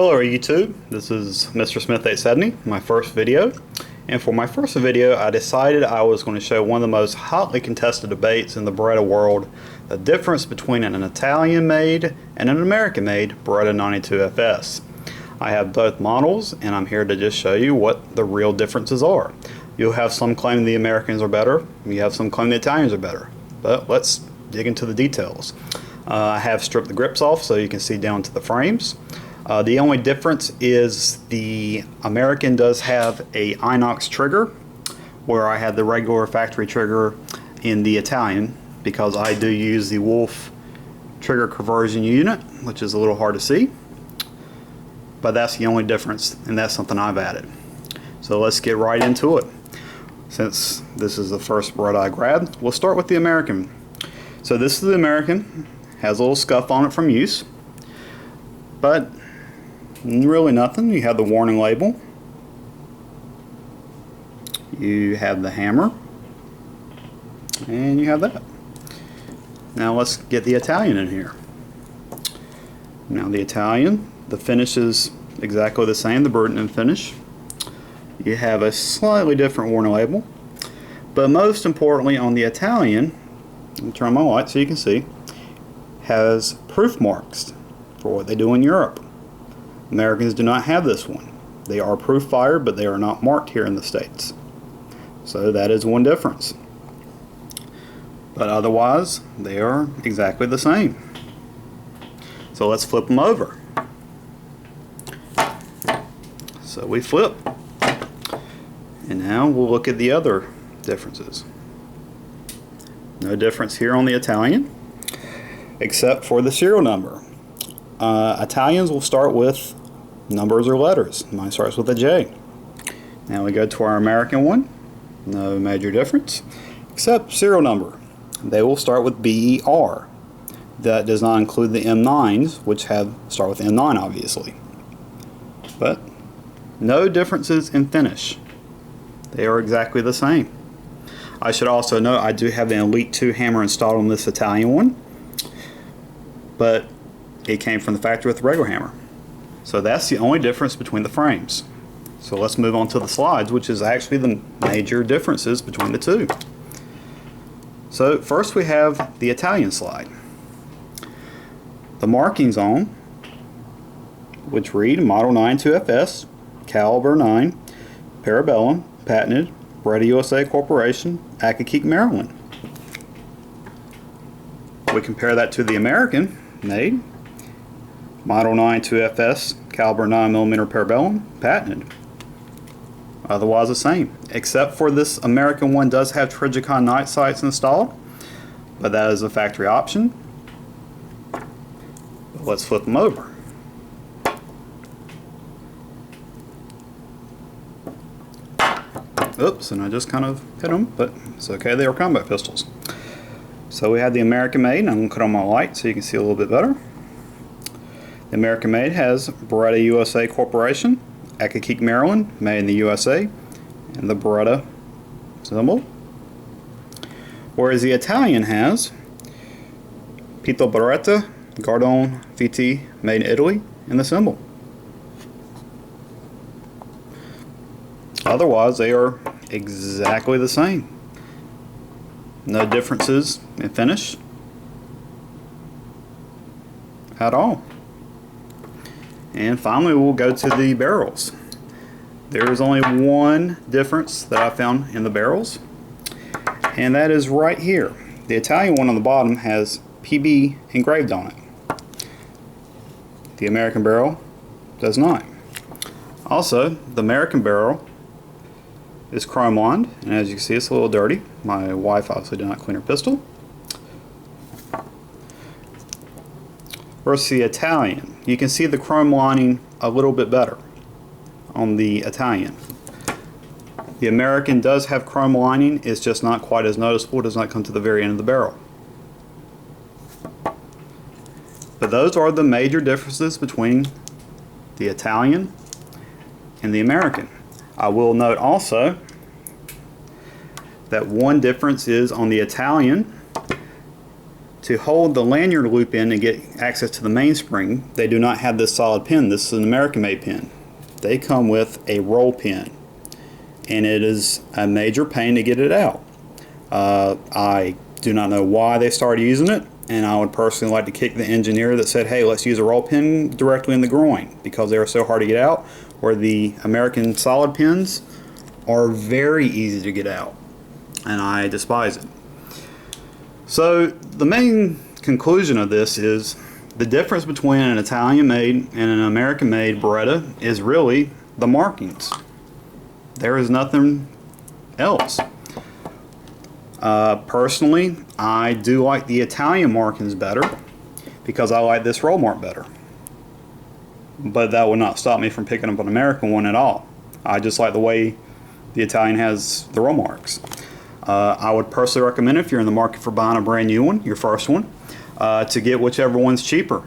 Hello YouTube, this is Mr. Smith 870, my first video. And for my first video I decided I was going to show one of the most hotly contested debates in the Beretta world, the difference between an Italian made and an American made Beretta 92FS. I have both models and I'm here to just show you what the real differences are. You'll have some claim the Americans are better, you have some claim the Italians are better, but let's dig into the details. I have stripped the grips off so you can see down to the frames. The only difference is the American does have a inox trigger, where I had the regular factory trigger in the Italian, because I do use the Wolf trigger conversion unit, which is a little hard to see. But that's the only difference, and that's something I've added. So let's get right into it. Since this is the first Beretta I grabbed, we'll start with the American. So this is the American, has a little scuff on it from use, but really nothing. You have the warning label, you have the hammer, and you have that. Now let's get the Italian in here. Now the Italian, the finish is exactly the same, the Burton finish. You have a slightly different warning label, but most importantly on the Italian, let me turn my light so you can see, has proof marks for what they do in Europe. Americans do not have this one. They are proof fired, but they are not marked here in the States. So that is one difference. But otherwise, they are exactly the same. So let's flip them over. So we flip. And now we'll look at the other differences. No difference here on the Italian, except for the serial number. Italians will start with numbers or letters. Mine starts with a J. Now we go to our American one. No major difference, except serial number. They will start with BER. That does not include the M9s, which start with M9 obviously. But no differences in finish. They are exactly the same. I should also note I do have the Elite 2 hammer installed on this Italian one, but it came from the factory with the regular hammer. So that's the only difference between the frames. So let's move on to the slides, which is actually the major differences between the two. So first we have the Italian slide. The markings on, which read Model 92FS, Caliber 9, Parabellum, patented, Beretta USA Corporation, Accokeek, Maryland. We compare that to the American made, Model 92FS, Caliber 9mm Parabellum, patented. Otherwise the same, except for this American one does have Trigicon night sights installed, but that is a factory option. Let's flip them over. Oops, and I just kind of hit them, but it's okay, they are combat pistols. So we have the American made, and I'm going to cut on my light so you can see a little bit better. The American made has Beretta USA Corporation, Accokeek, Maryland, made in the USA, and the Beretta symbol. Whereas the Italian has Pito Beretta, Gardone VT, made in Italy, and the symbol. Otherwise, they are exactly the same. No differences in finish at all. And finally, we'll go to the barrels. There is only one difference that I found in the barrels, and that is right here. The Italian one on the bottom has PB engraved on it. The American barrel does not. Also, the American barrel is chrome lined, and as you can see, it's a little dirty. My wife obviously did not clean her pistol. Versus the Italian, you can see the chrome lining a little bit better on the Italian. The American does have chrome lining, it's just not quite as noticeable. It does not come to the very end of the barrel. But those are the major differences between the Italian and the American. I will note also that one difference is on the Italian, to hold the lanyard loop in and get access to the mainspring, they do not have this solid pin. This is an American-made pin. They come with a roll pin, and it is a major pain to get it out. I do not know why they started using it, and I would personally like to kick the engineer that said, hey, let's use a roll pin directly in the groin, because they are so hard to get out, where the American solid pins are very easy to get out, and I despise it. So the main conclusion of this is the difference between an Italian-made and an American-made Beretta is really the markings. There is nothing else. Personally, I do like the Italian markings better because I like this roll mark better. But that would not stop me from picking up an American one at all. I just like the way the Italian has the roll marks. I would personally recommend, if you're in the market for buying a brand new one, your first one, to get whichever one's cheaper.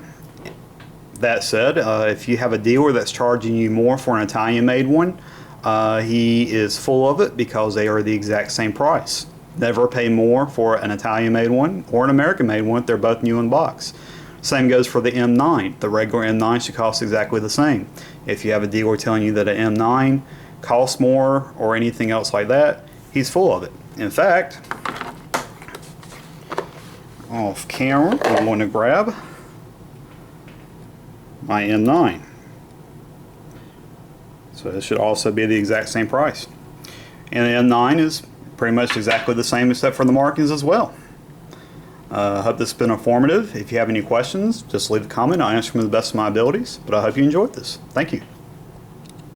That said, if you have a dealer that's charging you more for an Italian-made one, he is full of it, because they are the exact same price. Never pay more for an Italian-made one or an American-made one if they're both new in box. Same goes for the M9. The regular M9 should cost exactly the same. If you have a dealer telling you that an M9 costs more or anything else like that, he's full of it. In fact, off camera, I'm going to grab my M9. So this should also be the exact same price. And the M9 is pretty much exactly the same except for the markings as well. I hope this has been informative. If you have any questions, just leave a comment. I'll answer them to the best of my abilities. But I hope you enjoyed this. Thank you.